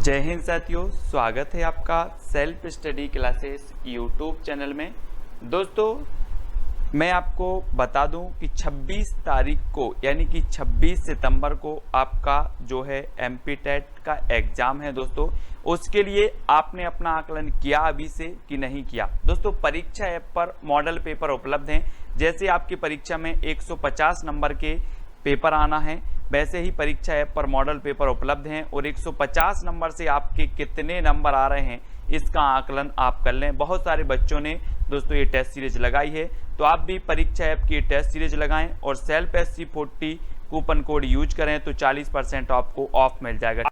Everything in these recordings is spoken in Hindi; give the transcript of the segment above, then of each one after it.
जय हिंद साथियों, स्वागत है आपका self study classes YouTube channel में। दोस्तों, मैं आपको बता दूं कि 26 तारीख को यानी कि 26 सितंबर को आपका जो है एमपी टेट का एग्ज़ाम है। दोस्तों, उसके लिए आपने अपना आकलन किया अभी से कि नहीं किया। दोस्तों, परीक्षा ऐप पर मॉडल पेपर उपलब्ध हैं। जैसे आपकी परीक्षा में 150 नंबर के पेपर आना है, वैसे ही परीक्षा ऐप पर मॉडल पेपर उपलब्ध हैं और 150 नंबर से आपके कितने नंबर आ रहे हैं इसका आकलन आप कर लें। बहुत सारे बच्चों ने दोस्तों ये टेस्ट सीरीज लगाई है, तो आप भी परीक्षा ऐप की टेस्ट सीरीज लगाएं और self SC40 coupon code use करें तो 40% आपको ऑफ मिल जाएगा।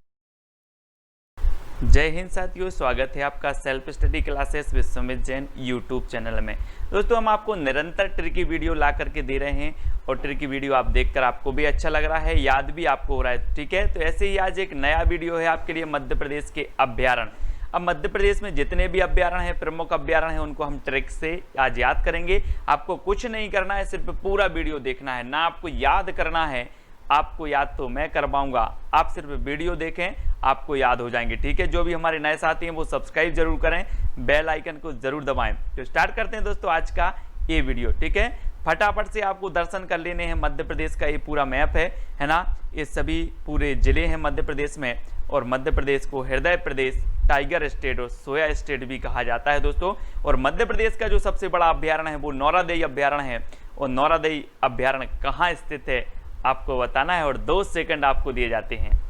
जय हिंद साथियों, स्वागत है आपका self study classes Vishwamit Jain YouTube channel में। दोस्तों, हम आपको निरंतर ट्रिकी वीडियो ला करके दे रहे हैं और ट्रिकी वीडियो आप देखकर आपको भी अच्छा लग रहा है, याद भी आपको हो रहा है। ठीक है, तो ऐसे ही आज एक नया वीडियो है आपके लिए मध्य प्रदेश के अभ्यारण्य। अब मध्य प्रदेश में जितने भी अभ्यारण्य हैं, प्रमुख अभ्यारण्य हैं, उनको हम ट्रिक से आज याद करेंगे। आपको कुछ नहीं करना है, सिर्फ पूरा वीडियो देखना है, ना आपको याद करना है। आपको याद तो मैं करवाऊंगा, आप सिर्फ वीडियो देखें, आपको याद हो जाएंगे। ठीक है, जो भी हमारे नए साथी हैं वो सब्सक्राइब जरूर करें, बेल आइकन को जरूर दबाएं। तो स्टार्ट करते हैं दोस्तों आज का ये वीडियो। ठीक है, फटाफट से आपको दर्शन कर लेने हैं। मध्य प्रदेश का ये पूरा मैप है ना। ये सभी पूरे जिले हैं मध्य प्रदेश में, और मध्य प्रदेश को हृदय प्रदेश, टाइगर स्टेट और सोया स्टेट भी कहा जाता है दोस्तों। और मध्य प्रदेश का जो सबसे बड़ा अभ्यारण्य है वो नौरादेई अभ्यारण्य है। और नौरादेई अभ्यारण्य कहाँ स्थित है आपको बताना है, और 2 सेकंड आपको दिए जाते हैं।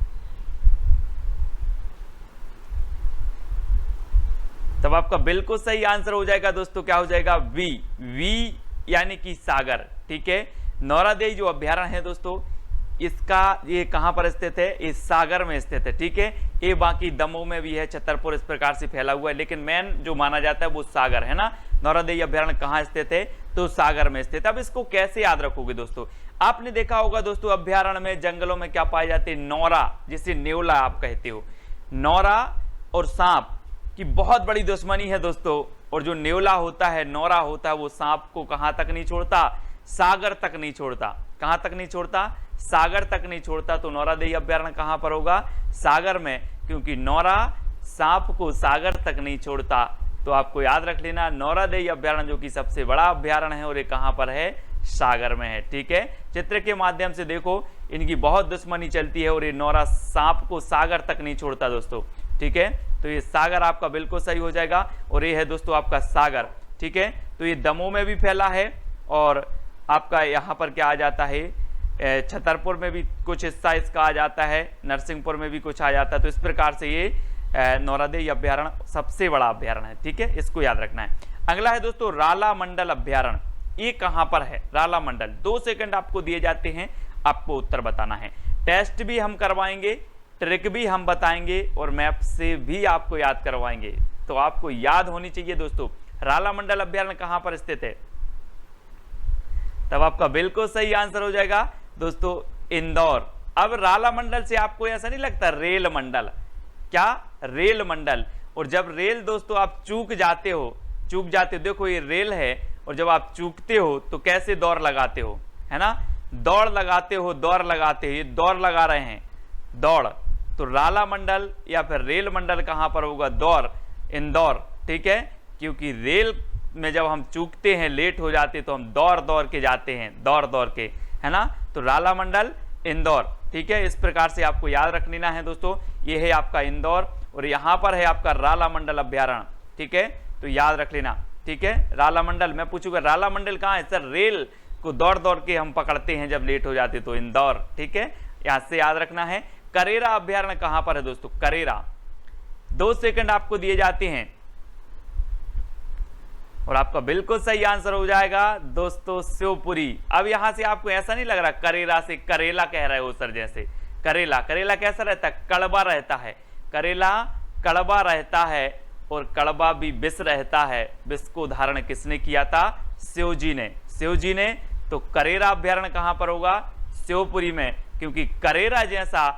तब आपका बिल्कुल सही आंसर हो जाएगा दोस्तों। क्या हो जाएगा? वी यानी कि सागर। ठीक है, नौरादेई जो अभ्यारण्य है दोस्तों, इसका ये कहां पर स्थित है? इस सागर में स्थित है। ठीक है, ये बाकी दमोह में भी है, छतरपुर इस प्रकार से फैला हुआ है, लेकिन मेन जो माना जाता है वो सागर है ना। नौरादेई अभ्यारण्य कहां स्थित है? तो सागर में स्थित। अब इसको कैसे याद रखोगे दोस्तों? आपने देखा होगा दोस्तों, अभ्यारण्य में जंगलों में क्या पाए जाते हैं? नौरा, जिसे नेवला आप कहते हो। नौरा और सांप की बहुत बड़ी दुश्मनी है दोस्तों, और जो नेवला होता है, नौरा होता है, वो सांप को कहां तक नहीं छोड़ता? सागर तक नहीं छोड़ता। कहां तक नहीं छोड़ता? सागर तक नहीं छोड़ता। तो नौरादेई अभ्यारण्य कहां पर होगा? सागर में, क्योंकि नौरा सांप को सागर तक नहीं छोड़ता। तो आपको याद रख लेना, नौरादेई अभ्यारण्य जो कि सबसे बड़ा अभ्यारण्य है, और ये कहां पर है? सागर में है। ठीक है, चित्र के माध्यम से देखो, इनकी बहुत दुश्मनी चलती है, और ये नौरा सांप को सागर तक नहीं छोड़ता दोस्तों। ठीक है, तो ये सागर आपका बिल्कुल सही हो जाएगा, और ये है दोस्तों आपका सागर। ठीक है, तो ये दमोह में भी फैला है, और आपका यहाँ पर क्या आ जाता है? छतरपुर में भी कुछ हिस्सा इसका आ जाता है, नरसिंहपुर में भी कुछ आ जाता है। तो इस प्रकार से ये नौरादेई अभ्यारण्य सबसे बड़ा अभ्यारण्य है। ठीक है, इसको याद रखना है। अगला है दोस्तों राला मंडल अभ्यारण्य। ये कहां पर है? राला मंडल। 2 सेकंड आपको दिए जाते हैं, आपको उत्तर बताना है। टेस्ट भी हम करवाएंगे, ट्रिक भी हम बताएंगे, और मैप से भी आपको याद करवाएंगे। तो आपको याद होनी चाहिए दोस्तों, राला मंडल अभ्यारण्य कहां पर स्थित है। तब आपका बिल्कुल सही आंसर हो जाएगा दोस्तों, इंदौर। अब राला मंडल से आपको ऐसा नहीं लगता रेल मंडल? क्या? रेल मंडल। और जब रेल दोस्तों आप चूक जाते हो, देखो ये रेल है, और जब आप चूकते हो तो कैसे दौड़ लगाते हो, है ना? दौड़ लगाते हो, ये दौड़ लगा रहे हैं, दौड़। तो राला मंडल या फिर रेल मंडल कहां पर होगा? दौर, इंदौर। ठीक है, क्योंकि रेल में जब हम चूकते हैं, लेट हो जाते तो हम दौड़ के जाते हैं, दौड़ के, है ना। तो राला मंडल, इंदौर। ठीक है, इस प्रकार से आपको याद रख लेना है दोस्तों। ये है आपका इंदौर, और यहां पर है आपका राला मंडल अभ्यारण्य। ठीक है, तो याद रख लेना। ठीक है, राला मंडल। मैं पूछूंगा राला मंडल कहाँ है? सर, रेल को दौड़ के हम पकड़ते हैं जब लेट हो जाते तो इंदौर। ठीक है, यहां से याद रखना है। करेरा अभ्यारण्य कहां पर है दोस्तों? करेरा। 2 सेकंड आपको दिए जाते हैं, और आपका बिल्कुल सही आंसर हो जाएगा दोस्तों शिवपुरी। अब यहां से आपको ऐसा नहीं लग रहा करेला से करेला कह रहे हो सर? जैसे करेला कैसा रहता है? कड़वा रहता है। करेला कड़वा रहता है, और कड़वा भी विष रहता है। विष को धारण किसने किया था? शिवजी ने। तो करेरा अभ्यारण्य कहां पर होगा? शिवपुरी में, क्योंकि करेरा जैसा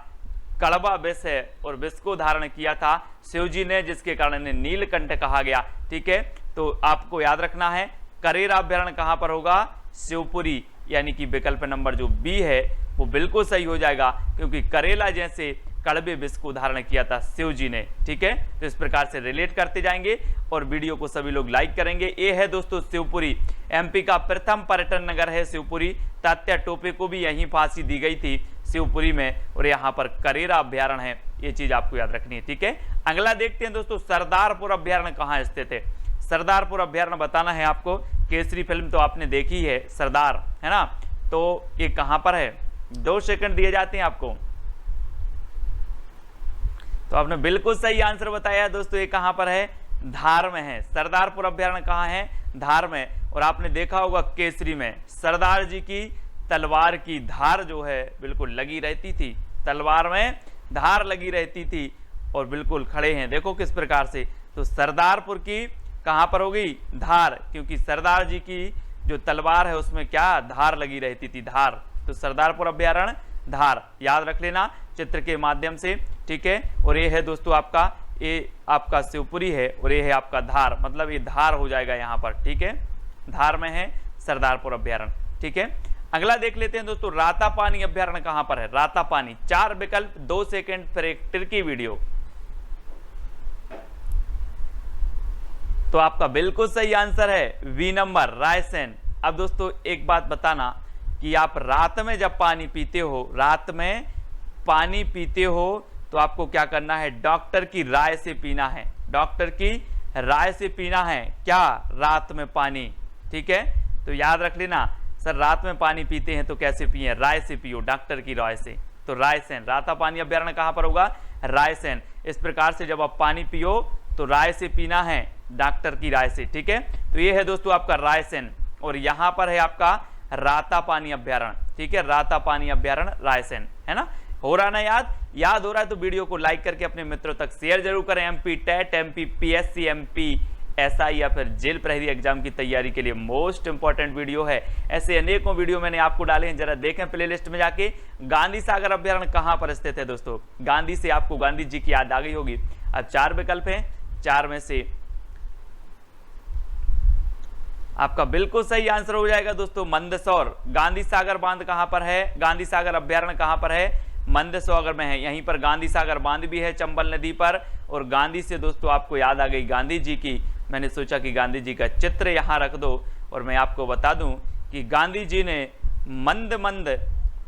कड़वा विष है, और विष को धारण किया था शिवजी ने, जिसके कारण इन्हें नीलकंठ कहा गया। ठीक है, तो आपको याद रखना है करेरा अभ्यारण्य कहां पर होगा? शिवपुरी, यानी कि विकल्प नंबर जो बी है वो बिल्कुल सही हो जाएगा, क्योंकि करेला जैसे कड़वे विष को धारण किया था शिव जी ने। ठीक है, तो इस प्रकार से रिलेट करते जाएंगे और वीडियो को सभी लोग लाइक करेंगे। ये है दोस्तों शिवपुरी, एमपी का प्रथम पर्यटन नगर है शिवपुरी। तात्या टोपे को भी यहीं फांसी दी गई थी शिवपुरी में, और यहाँ पर करेरा अभ्यारण्य है, ये चीज आपको याद रखनी है। ठीक है, अगला देखते हैं दोस्तों, सरदारपुर अभ्यारण्य कहाँ स्थित है। सरदारपुर अभ्यारण्य बताना है आपको। केसरी फिल्म तो आपने देखी है, सरदार, है ना, तो ये कहां पर है, 2 सेकंड दिए जाते हैं आपको। तो आपने बिल्कुल सही आंसर बताया है दोस्तों, ये कहां पर है, धार में है। सरदारपुर अभ्यारण्य कहां है, धार में। और आपने देखा होगा केसरी में सरदार जी की तलवार की धार जो है बिल्कुल लगी रहती थी, तलवार में धार लगी रहती थी, और बिल्कुल खड़े हैं, देखो किस प्रकार से। तो सरदारपुर की कहां पर होगी, धार, क्योंकि सरदार जी की जो तलवार है उसमें क्या धार लगी रहती थी, धार। तो सरदारपुर अभ्यारण्य धार, याद रख लेना चित्र के माध्यम से। ठीक है, और ये है दोस्तों आपका, ये आपका शिवपुरी है और ये है आपका धार, मतलब ये धार हो जाएगा यहाँ पर। ठीक है, धार में है सरदारपुर अभ्यारण्य। ठीक है, अगला देख लेते हैं दोस्तों, रातापानी अभ्यारण्य कहां पर है, रातापानी। 4 विकल्प, 2 सेकंड, फिर एक तिरकी वीडियो। तो आपका बिल्कुल सही आंसर है वी नंबर, रायसेन। अब दोस्तों एक बात बताना कि आप रात में जब पानी पीते हो, रात में पानी पीते हो, तो आपको क्या करना है, डॉक्टर की राय से पीना है, डॉक्टर की राय से पीना है क्या, रात में पानी। ठीक है, तो याद रख लेना, सर रात में पानी पीते हैं तो कैसे पिए, राय से पियो, डॉक्टर की राय से। तो रायसेन, रातापानी अभ्यारण्य कहां पर होगा, रायसेन। इस प्रकार से जब आप पानी पियो तो राय से पीना है, डॉक्टर की राय से। ठीक है, तो ये है दोस्तों आपका रायसेन, और यहां पर है आपका रातापानी अभ्यारण्य। ठीक है, रातापानी अभ्यारण्य रायसेन, है ना। हो रहा ना याद हो रहा है तो वीडियो को लाइक करके अपने मित्रों तक शेयर जरूर करें। MP TET, MP PSC, MP SI या फिर जेल प्रहरी एग्जाम की तैयारी के लिए मोस्ट इंपॉर्टेंट वीडियो है। ऐसे अनेकों वीडियो मैंने आपको डाले हैं, जरा देखें प्लेलिस्ट में जाके। गांधी सागर अभ्यारण्य कहां पर स्थित है दोस्तों, गांधी से आपको गांधी जी की याद आ गई होगी। अब 4 विकल्प हैं, 4 में से आपका बिल्कुल सही आंसर हो जाएगा दोस्तों मंदसौर। गांधी सागर बांध कहां पर है, गांधी सागर अभ्यारण्य कहां पर है, मंदसौर में है। यहीं पर गांधी सागर बांध भी है चंबल नदी पर। और गांधी से दोस्तों आपको याद आ गई गांधी जी की, मैंने सोचा कि गांधी जी का चित्र यहां रख दो, और मैं आपको बता दूं कि गांधी जी ने मंद मंद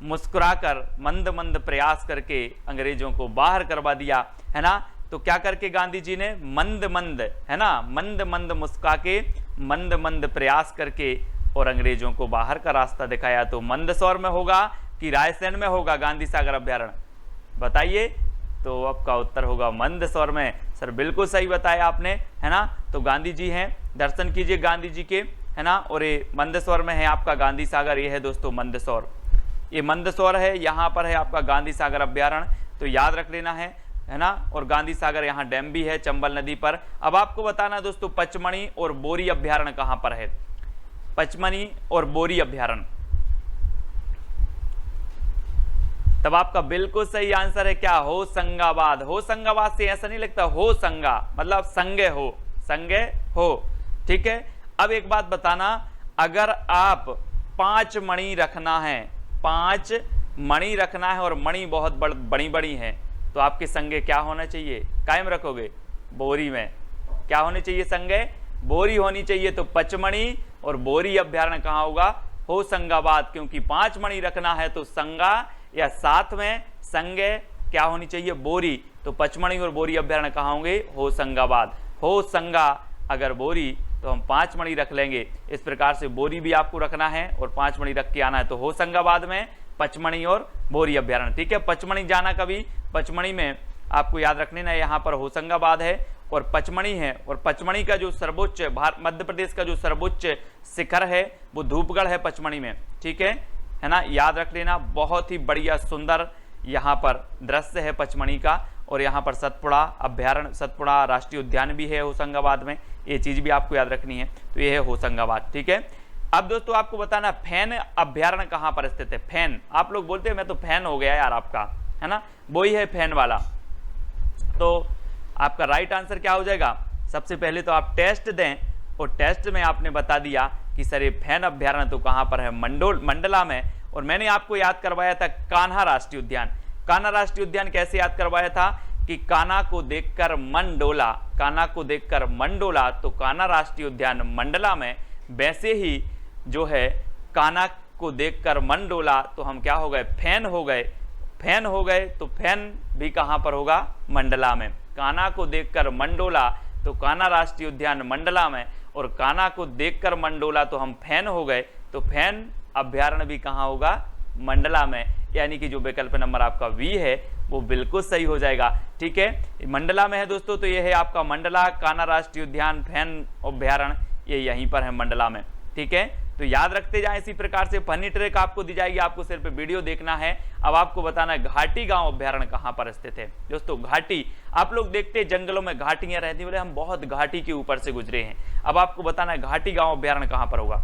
मुस्कुराकर, मंद मंद प्रयास करके अंग्रेजों को बाहर करवा दिया, है ना। तो क्या करके गांधी जी ने मंद मंद, है ना, मंद मंद मुस्का के, मंद मंद प्रयास करके और अंग्रेजों को बाहर का रास्ता दिखाया। तो मंदसौर में होगा कि रायसेन में होगा गांधी सागर अभ्यारण्य, बताइए। तो आपका उत्तर होगा मंदसौर में। सर बिल्कुल सही बताया आपने, है ना। तो गांधी जी हैं, दर्शन कीजिए गांधी जी के, है ना। और ये मंदसौर में है आपका गांधी सागर, ये है दोस्तों मंदसौर, ये मंदसौर है, यहाँ पर है आपका गांधी सागर अभ्यारण्य। तो याद रख लेना है ना। और गांधी सागर यहाँ डैम भी है चंबल नदी पर। अब आपको बताना दोस्तों पचमणी और बोरी अभ्यारण्य कहां पर है, पचमणी और बोरी अभ्यारण्य। तब आपका बिल्कुल सही आंसर है क्या, होशंगाबाद। होशंगाबाद से ऐसा नहीं लगता, हो संगा मतलब संगे हो, संगे हो। ठीक है, अब एक बात बताना, अगर आप 5 मणि रखना है, 5 मणि रखना है और मणि बहुत बड़ी बड़ी है, तो आपके संगे क्या होना चाहिए, कायम रखोगे, बोरी में। क्या होनी चाहिए, संगे बोरी होनी चाहिए। तो पचमणी और बोरी अभ्यारण्य कहां होगा, होशंगाबाद, क्योंकि 5 मणि रखना है तो संगा या साथ में संगे क्या होनी चाहिए, बोरी। तो पचमणी और बोरी अभ्यारण्य कहां होंगे, होशंगाबाद। हो संगा अगर बोरी तो हम 5 मणि रख लेंगे। इस प्रकार से बोरी भी आपको रखना है और 5 मणि रख के आना है। तो होशंगाबाद में पचमणी और बोरी अभ्यारण्य। ठीक है, पचमणी जाना कभी, पचमणी में आपको याद रखने ना, यहाँ पर होशंगाबाद है और पचमणी है। और पचमणी का जो सर्वोच्च, मध्य प्रदेश का जो सर्वोच्च शिखर है वो धूपगढ़ है पचमणी में। ठीक है ना, याद रख लेना। बहुत ही बढ़िया सुंदर यहाँ पर दृश्य है पचमणी का। और यहाँ पर सतपुड़ा अभ्यारण्य, सतपुड़ा राष्ट्रीय उद्यान भी है होशंगाबाद में, ये चीज भी आपको याद रखनी है। तो ये है होशंगाबाद। ठीक है, अब दोस्तों आपको बताना फैन अभ्यारण्य कहाँ पर स्थित है। फैन, आप लोग बोलते हैं मैं तो फैन हो गया यार आपका, है ना, वही है फैन वाला। तो आपका राइट आंसर क्या हो जाएगा, सबसे पहले तो आप टेस्ट दें और टेस्ट में आपने बता दिया कि सर ये फैन अभ्यारण्य तो कहाँ पर है, मंडला में। और मैंने आपको याद करवाया था कान्हा राष्ट्रीय उद्यान। कान्हा राष्ट्रीय उद्यान कैसे याद करवाया था कि कान्हा को देखकर मन डोला, कान्हा को देखकर मन डोला, तो कान्हा राष्ट्रीय उद्यान मंडला में। वैसे ही जो है कान्हा को देखकर मन डोला, तो हम क्या हो गए, फैन हो गए, फैन हो गए, तो फैन भी कहां पर होगा, मंडला में। कान्हा को देखकर मन डोला, तो कान्हा राष्ट्रीय उद्यान मंडला में, और कान्हा को देखकर मन डोला तो हम फैन हो गए, तो फैन अभ्यारण्य भी कहां होगा, मंडला में। यानी कि जो विकल्प नंबर आपका वी है वो बिल्कुल सही हो जाएगा। ठीक है, मंडला में है दोस्तों, तो ये है आपका मंडला, कान्हा राष्ट्रीय उद्यान, फैन अभ्यारण्य, ये यहीं पर है मंडला में। ठीक है, तो याद रखते जाएं। इसी प्रकार से फनी ट्रिक आपको दी जाएगी, आपको सिर्फ वीडियो देखना है। अब आपको बताना है घाटी गांव अभ्यारण्य कहां पर स्थित है। दोस्तों घाटी, आप लोग देखते हैं जंगलों में घाटियां रहती, बोले हम बहुत घाटी के ऊपर से गुजरे हैं। अब आपको बताना है घाटी गांव अभ्यारण्य कहां पर होगा।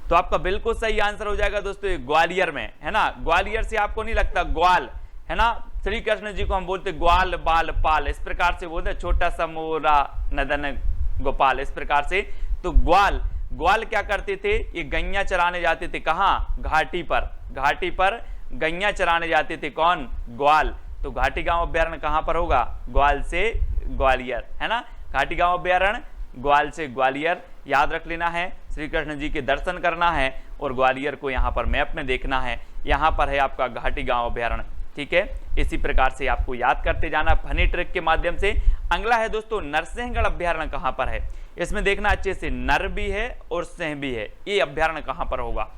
तो आपका बिल्कुल सही आंसर हो जाएगा दोस्तों, ये ग्वालियर में है ना। ग्वालियर से आपको नहीं लगता, ग्वाल है ना, श्री कृष्ण जी को हम बोलते ग्वाल बाल पाल, इस प्रकार से बोलते, छोटा सा मोरा नदन गोपाल, इस प्रकार से। तो ग्वाल, ग्वाल क्या करते थे, ये गैया चराने जाते थे, कहां, घाटी पर, घाटी पर गैया चराने जाते थे, कौन, ग्वाल। तो घाटी गांव अभ्यारण्य कहां पर होगा, ग्वाल से ग्वालियर, है ना। घाटी गांव अभ्यारण्य ग्वाल से ग्वालियर, याद रख लेना है। श्री कृष्ण जी के दर्शन करना है और ग्वालियर को यहाँ पर मैप में देखना है, यहाँ पर है आपका घाटी गांव अभ्यारण्य। ठीक है, इसी प्रकार से आपको याद करते जाना फनी ट्रिक के माध्यम से। अगला है दोस्तों नरसिंहगढ़ अभ्यारण्य कहां पर है। इसमें देखना अच्छे से, नर भी है और सिंह भी है, ये अभ्यारण्य कहां पर होगा।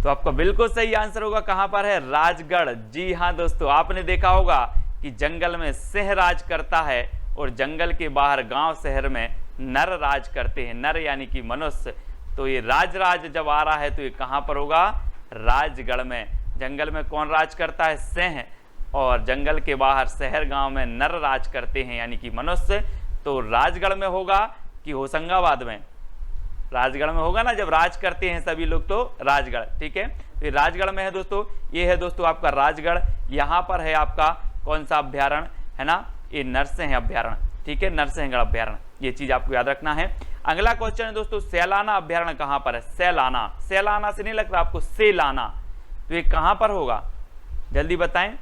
तो आपका बिल्कुल सही आंसर होगा, कहां पर है, राजगढ़। जी हां दोस्तों, आपने देखा होगा कि जंगल में सिंह राज करता है और जंगल के बाहर गांव शहर में नर राज करते हैं, नर यानी कि मनुष्य। तो ये राज जब आ रहा है तो ये कहां पर होगा, राजगढ़ में। जंगल में कौन राज करता है, सिंह, और जंगल के बाहर शहर गांव में नर राज करते हैं यानी कि मनुष्य। तो राजगढ़ में होगा कि होशंगाबाद में, राजगढ़ में होगा ना, जब राज करते हैं सभी लोग तो राजगढ़। ठीक है, तो राजगढ़ में है दोस्तों, ये है दोस्तों आपका राजगढ़। यहाँ पर है आपका कौन सा अभ्यारण्य, है ना, ये नरसिंह अभ्यारण्य। ठीक है, नरसिंहगढ़ अभ्यारण्य, ये चीज आपको याद रखना है। अगला क्वेश्चन है दोस्तों, सैलाना अभ्यारण्य कहां पर है। सैलाना, सैलाना से नहीं लग रहा आपको, सेलाना, तो ये कहां पर होगा, जल्दी बताएं।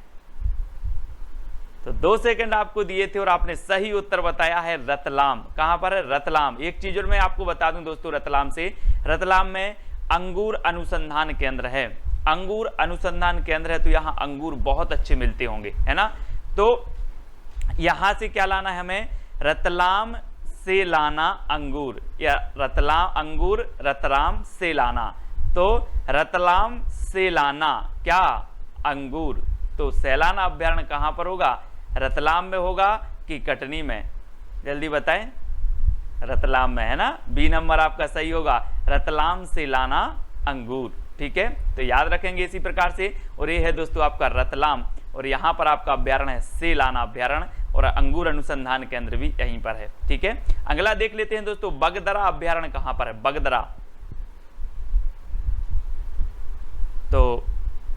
तो 2 सेकंड आपको दिए थे और आपने सही उत्तर बताया है रतलाम। कहां पर है, रतलाम। एक चीज और मैं आपको बता दूं दोस्तों, रतलाम से, रतलाम में अंगूर अनुसंधान केंद्र है, अंगूर अनुसंधान केंद्र है, तो यहाँ अंगूर बहुत अच्छे मिलते होंगे, है ना। तो यहां से क्या लाना है हमें, रतलाम से लाना अंगूर, या रतलाम अंगूर, रतलाम से लाना। तो रतलाम से लाना क्या, अंगूर। तो सैलाना अभ्यारण्य कहां पर होगा, रतलाम में होगा कि कटनी में, जल्दी बताएं। रतलाम में, है ना, बी नंबर आपका सही होगा, रतलाम से लाना अंगूर। ठीक है, तो याद रखेंगे इसी प्रकार से। और ये है दोस्तों आपका रतलाम, और यहाँ पर आपका अभ्यारण्य है सेलाना अभ्यारण्य, और अंगूर अनुसंधान केंद्र भी यहीं पर है। ठीक है, अगला देख लेते हैं दोस्तों, बगदरा अभ्यारण्य कहां पर है, बगदरा। तो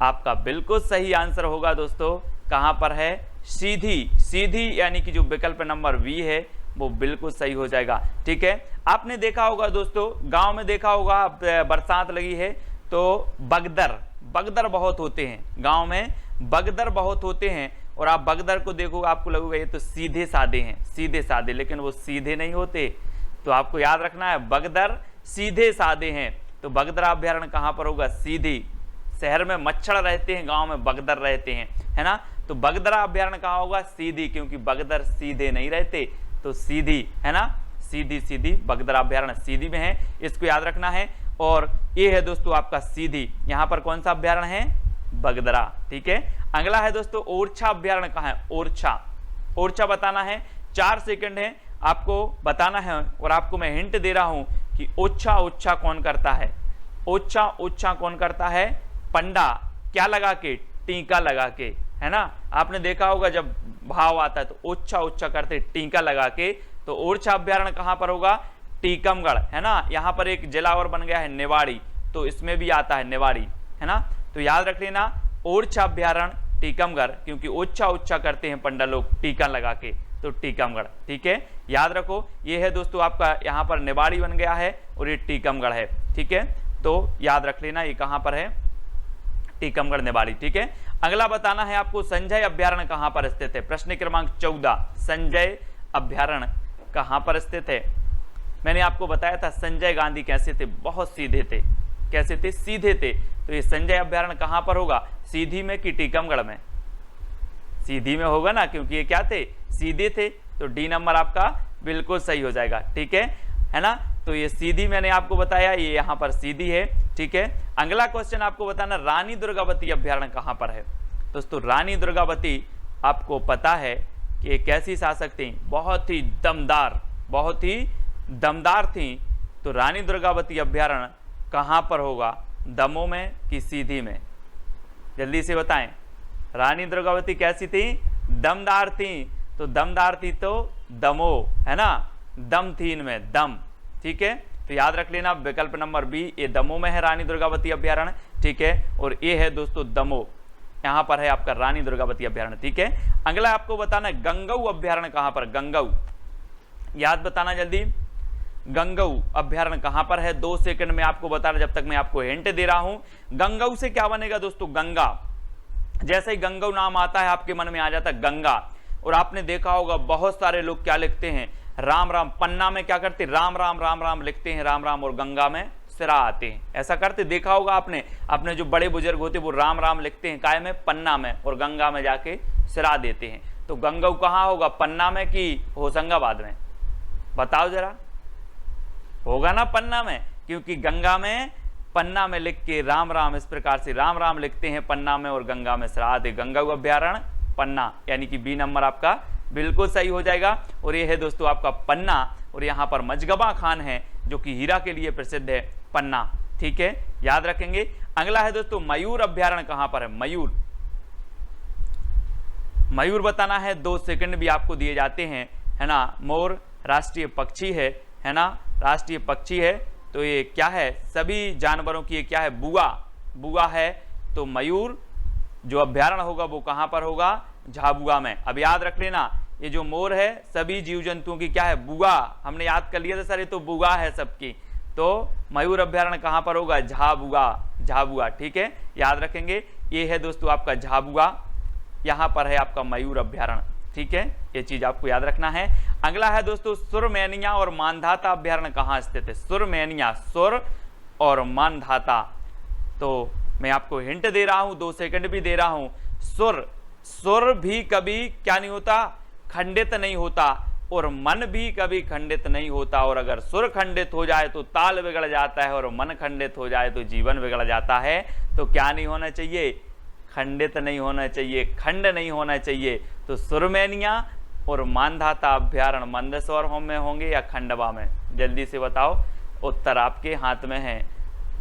आपका बिल्कुल सही आंसर होगा दोस्तों, कहां पर है, सीधी, सीधी यानी कि जो विकल्प नंबर वी है वो बिल्कुल सही हो जाएगा। ठीक है, आपने देखा होगा दोस्तों, गांव में देखा होगा, बरसात लगी है तो बगदर, बगदर बहुत होते हैं गांव में, बगदर बहुत होते हैं। और आप बगदर को देखोगे आपको लगेगा ये तो सीधे साधे हैं, सीधे साधे, लेकिन वो सीधे नहीं होते। तो आपको याद रखना है, बगदर सीधे साधे हैं। तो बगदरा अभ्यारण्य कहां पर होगा, सीधी। शहर में मच्छर रहते हैं, गांव में बगदर रहते हैं, है ना। तो बगदरा अभ्यारण्य कहां होगा, सीधी, क्योंकि बगदर सीधे नहीं रहते, तो सीधी, है ना, सीधी, सीधी, बगदरा अभ्यारण्य सीधी में है, इसको याद रखना है। और ये है दोस्तों आपका सीधी, यहां पर कौन सा अभ्यारण्य है, बगदरा। ठीक है, अगला है दोस्तों ओरछा अभ्यारण्य कहां है, ओरछा। ओरछा बताना है, 4 सेकंड है आपको बताना है, और आपको मैं हिंट दे रहा हूं कि ओछा ओछा कौन करता है, ओछा ओछा कौन करता है, पंडा, क्या लगा के, टीका लगा के, है ना। आपने देखा होगा जब भाव आता है तो ओछा ओछा करते टीका लगा के। तो ओरछा अभ्यारण्य कहां पर होगा, टीकमगढ़, है ना। यहाँ पर एक जिला और बन गया है निवाड़ी, तो इसमें भी आता है निवाड़ी, है ना। तो याद रख लेना, ओरछा अभ्यारण्य टीकमगढ़, क्योंकि ओछा ओछा करते हैं पंडा लोग टीका लगा के, तो टीकमगढ़। ठीक है, याद रखो, ये है दोस्तों आपका यहाँ पर निवाड़ी बन गया है और ये टीकमगढ़ है। ठीक है, तो याद रख लेना ये कहाँ पर है, टीकमगढ़ निवाड़ी। ठीक है, अगला बताना है आपको संजय अभ्यारण्य कहां पर स्थित है। प्रश्न क्रमांक 14, संजय अभ्यारण्य कहां पर स्थित है। मैंने आपको बताया था संजय गांधी कैसे थे, बहुत सीधे थे। कैसे थे? सीधे थे। तो ये संजय अभ्यारण्य कहां पर होगा, सीधी में कि टीकमगढ़ में? सीधी में होगा ना, क्योंकि ये क्या थे, सीधे थे। तो डी नंबर आपका बिल्कुल सही हो जाएगा। ठीक है ना। तो ये सीधी मैंने आपको बताया, ये यहाँ पर सीधी है। ठीक है, अगला क्वेश्चन आपको बताना, रानी दुर्गावती अभ्यारण्य कहां पर है। दोस्तों रानी दुर्गावती आपको पता है कि एक ऐसी शासक थी, बहुत ही दमदार थी। तो रानी दुर्गावती अभ्यारण्य कहां पर होगा, दमोह में कि सीधी में? जल्दी से बताएं। रानी दुर्गावती कैसी थी, दमदार थी। तो दमदार थी तो दमोह, है ना, दम थी इनमें, दम। ठीक है, तो याद रख लेना विकल्प नंबर बी, ये दमोह में है रानी दुर्गावती अभ्यारण्य। ठीक है, और ये है दोस्तों दमोह, यहां पर है आपका रानी दुर्गावती अभ्यारण्य। ठीक है, अगला आपको बताना है गंगऊ अभ्यारण्य कहां पर। गंगऊ याद बताना जल्दी, गंगऊ अभ्यारण्य कहां पर है। 2 सेकंड में आपको बताना, जब तक मैं आपको हिंट दे रहा हूं। गंगऊ से क्या बनेगा दोस्तों, गंगा। जैसे ही गंगऊ नाम आता है आपके मन में आ जाता है गंगा। और आपने देखा होगा बहुत सारे लोग क्या लिखते हैं, राम राम। पन्ना में क्या करते, राम राम राम राम लिखते हैं, राम राम, और गंगा में सिरा आते हैं। ऐसा करते देखा होगा आपने। अपने जो बड़े बुजुर्ग होते वो राम राम लिखते हैं काय में, पन्ना में, और गंगा में जाके सिरा देते हैं। तो गंगऊ कहां होगा, पन्ना में कि होशंगाबाद में? बताओ जरा। होगा ना पन्ना में, क्योंकि गंगा में पन्ना में लिख के राम राम, इस प्रकार से राम राम लिखते हैं पन्ना में, और गंगा में सिरा आते। गंगऊ अभ्यारण्य पन्ना, यानी कि बी नंबर आपका बिल्कुल सही हो जाएगा। और ये है दोस्तों आपका पन्ना, और यहाँ पर मजगबा खान है जो कि हीरा के लिए प्रसिद्ध है, पन्ना। ठीक है, याद रखेंगे। अगला है दोस्तों मयूर अभ्यारण्य कहां पर है। मयूर, मयूर बताना है, 2 सेकंड भी आपको दिए जाते हैं, है ना। मोर राष्ट्रीय पक्षी है ना, राष्ट्रीय पक्षी है। तो ये क्या है, सभी जानवरों की ये क्या है, बुआ, बुआ है। तो मयूर जो अभ्यारण्य होगा वो कहां पर होगा, झाबुआ में। अब याद रख लेना, ये जो मोर है सभी जीव जंतुओं की क्या है, बुआ। हमने याद कर लिया था सर, ये तो बुआ है सबकी। तो मयूर अभ्यारण्य कहां पर होगा, झाबुआ, झाबुआ। ठीक है, याद रखेंगे। ये है दोस्तों आपका झाबुआ, यहां पर है आपका मयूर अभ्यारण्य। ठीक है, ये चीज आपको याद रखना है। अगला है दोस्तों सुरमैनिया और मानधाता अभ्यारण्य कहां स्थित है। सुरमैनिया, सुर और मानधाता। तो मैं आपको हिंट दे रहा हूं, 2 सेकंड भी दे रहा हूं। सुर भी कभी क्या नहीं होता, खंडित नहीं होता, और मन भी कभी खंडित नहीं होता। और अगर सुर खंडित हो जाए तो ताल बिगड़ जाता है, और मन खंडित हो जाए तो जीवन बिगड़ जाता है। तो क्या नहीं होना चाहिए, खंडित नहीं होना चाहिए, खंड नहीं होना चाहिए। तो सुरमैनिया और मानधाता अभ्यारण्य मंदसौर में होंगे या खंडवा में? जल्दी से बताओ, उत्तर आपके हाथ में है,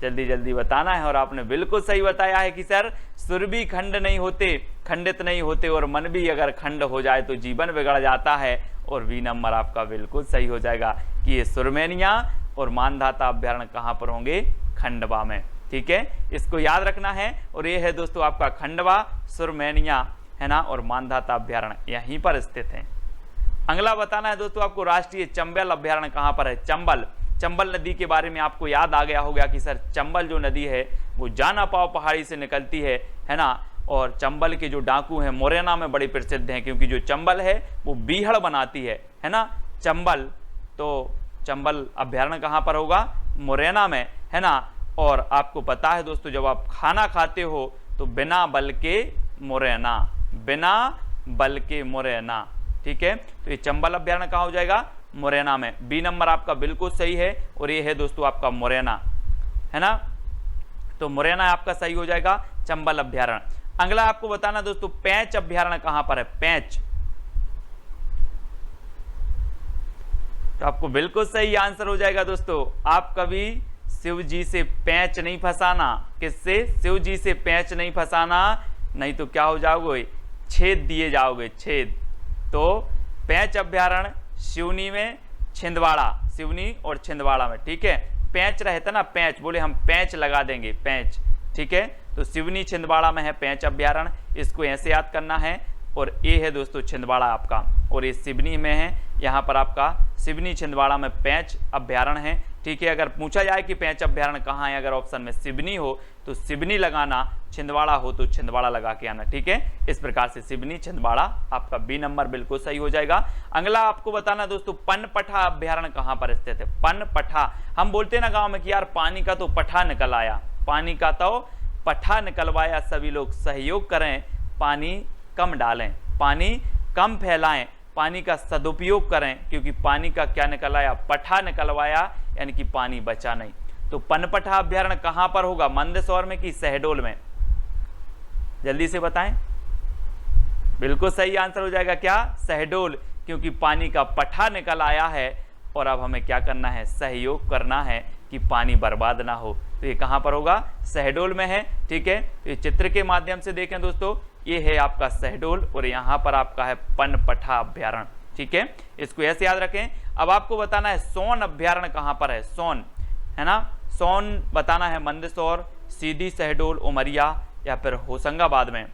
जल्दी जल्दी बताना है। और आपने बिल्कुल सही बताया है कि सर सुर भी खंड नहीं होते, खंडित नहीं होते, और मन भी अगर खंड हो जाए तो जीवन बिगड़ जाता है। और बी नंबर आपका बिल्कुल सही हो जाएगा कि ये सुरमैनिया और मानधाता अभ्यारण्य कहां पर होंगे, खंडवा में। ठीक है, इसको याद रखना है। और ये है दोस्तों आपका खंडवा, सुरमैनिया, है ना, और मानधाता अभ्यारण्य यहीं पर स्थित है। अगला बताना है दोस्तों आपको राष्ट्रीय चंबल अभ्यारण्य कहां पर है। चंबल, चंबल नदी के बारे में आपको याद आ गया होगा कि सर चंबल जो नदी है वो जाना पाव पहाड़ी से निकलती है ना। और चंबल के जो डाकू हैं मुरैना में बड़े प्रसिद्ध हैं, क्योंकि जो चंबल है वो बीहड़ बनाती है ना, चंबल। तो चंबल अभ्यारण्य कहां पर होगा, मुरैना में, है ना। और आपको पता है दोस्तों, जब आप खाना खाते हो तो बिना बल के मुरैना, बिना बल के मुरैना। ठीक है, तो ये चंबल अभ्यारण्य कहां हो जाएगा, मुरैना में। बी नंबर आपका बिल्कुल सही है। और ये है दोस्तों आपका मुरैना, है ना। तो मुरैना आपका सही हो जाएगा, चंबल अभ्यारण्य। अगला आपको बताना दोस्तों पेंच अभ्यारण्य कहां पर है। पेंच, तो आपको बिल्कुल सही आंसर हो जाएगा दोस्तों। आप कभी शिव जी से पेंच नहीं फंसाना। किससे, शिव जी से पेंच नहीं फंसाना, नहीं तो क्या हो जाओगे, छेद दिए जाओगे, छेद। तो पेंच अभ्यारण्य सिवनी में, छिंदवाड़ा, सिवनी और छिंदवाड़ा में। ठीक है, पेंच रहता ना, पेंच बोले हम पेंच लगा देंगे, पेंच। ठीक है, तो सिवनी छिंदवाड़ा में है पेंच अभ्यारण्य। इसको ऐसे याद करना है, और ए है दोस्तों छिंदवाड़ा आपका, और ये सिवनी में है। यहाँ पर आपका सिवनी छिंदवाड़ा में पेंच अभ्यारण्य है। ठीक है, अगर पूछा जाए कि पेंच अभ्यारण्य कहाँ है, अगर ऑप्शन में सिवनी हो तो सिवनी लगाना, छिंदवाड़ा हो तो छिंदवाड़ा लगा के आना। ठीक है, इस प्रकार से सिवनी छिंदवाड़ा आपका बी नंबर बिल्कुल सही हो जाएगा। अगला आपको बताना दोस्तों पनपठा अभ्यारण्य कहाँ पर स्थित है। पनपठा, हम बोलते हैं ना गांव में कि यार पानी का तो पठा निकल आया, पानी का तो पठा निकलवाया, सभी लोग सहयोग करें, पानी कम डालें, पानी कम फैलाएं, पानी का सदुपयोग करें, क्योंकि पानी का क्या निकल आया, पठा निकलवाया, यानी कि पानी बचा नहीं। तो पनपठा अभ्यारण्य कहां पर होगा, मंदसौर में कि शहडोल में, जल्दी से बताएं। बिल्कुल सही आंसर हो जाएगा क्या, शहडोल, क्योंकि पानी का पठा निकल आया है और अब हमें क्या करना है, सहयोग करना है कि पानी बर्बाद ना हो। तो ये कहां पर होगा, शहडोल में है। ठीक है, तो ये चित्र के माध्यम से देखें दोस्तों, ये है आपका शहडोल और यहाँ पर आपका है पनपठा अभ्यारण्य। ठीक है, इसको ऐसे याद रखें। अब आपको बताना है सोन अभ्यारण्य कहाँ पर है, सोन है ना, सोन बताना है मंदसौर, सीधी शहडोल, उमरिया या फिर होशंगाबाद में।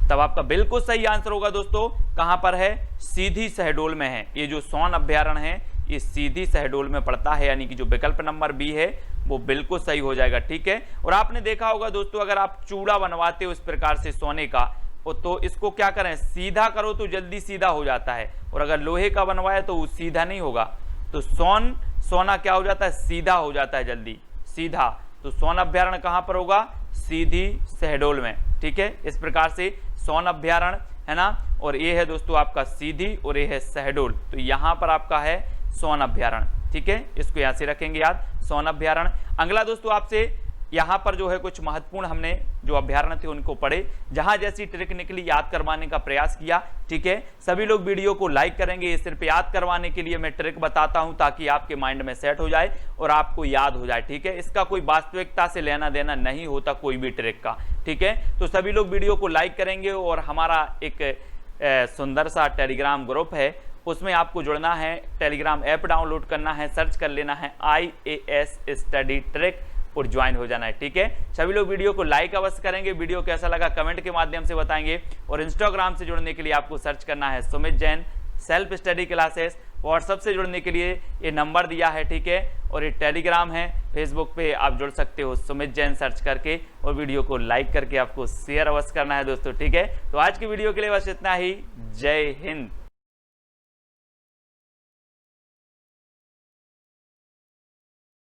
तब आपका बिल्कुल सही आंसर होगा दोस्तों, कहां पर है, सीधी शहडोल में है। ये जो सोन अभ्यारण्य है ये सीधी शहडोल में पड़ता है, यानी कि जो विकल्प नंबर बी है वो बिल्कुल सही हो जाएगा। ठीक है, और आपने देखा होगा दोस्तों, अगर आप चूड़ा बनवाते हो इस प्रकार से सोने का, तो इसको क्या करें, सीधा करो तो जल्दी सीधा हो जाता है, और अगर लोहे का बनवाया तो वो सीधा नहीं होगा। तो सोना क्या हो जाता है, सीधा हो जाता है जल्दी, सीधा। तो सोन अभ्यारण्य कहां पर होगा, सीधी शहडोल में। ठीक है, इस प्रकार से सोन अभ्यारण्य है ना, और ये है दोस्तों आपका सीधी और ये है शहडोल, तो यहां पर आपका है सोन अभ्यारण्य। ठीक है, इसको यहां से रखेंगे याद, सोन अभ्यारण्य। अगला दोस्तों आपसे यहाँ पर जो है कुछ महत्वपूर्ण हमने जो अभ्यारण्य थे उनको पढ़े, जहां जैसी ट्रिक निकली याद करवाने का प्रयास किया। ठीक है, सभी लोग वीडियो को लाइक करेंगे, ये सिर्फ याद करवाने के लिए मैं ट्रिक बताता हूं ताकि आपके माइंड में सेट हो जाए और आपको याद हो जाए। ठीक है, इसका कोई वास्तविकता से लेना देना नहीं होता कोई भी ट्रिक का। ठीक है, तो सभी लोग वीडियो को लाइक करेंगे, और हमारा एक सुंदर सा टेलीग्राम ग्रुप है, उसमें आपको जुड़ना है, टेलीग्राम ऐप डाउनलोड करना है, सर्च कर लेना है IAS स्टडी ट्रिक और ज्वाइन हो जाना है। ठीक है, सभी लोग वीडियो को लाइक अवश्य करेंगे, वीडियो कैसा लगा कमेंट के माध्यम से बताएंगे, और इंस्टाग्राम से जुड़ने के लिए आपको सर्च करना है Sumit Jain self study classes. WhatsApp से जुड़ने के लिए ये नंबर दिया है। ठीक है, और ये टेलीग्राम है, फेसबुक पे आप जुड़ सकते हो सुमित जैन सर्च करके, और वीडियो को लाइक करके आपको शेयर अवश्य करना है दोस्तों। ठीक है, तो आज की वीडियो के लिए बस इतना ही, जय हिंद।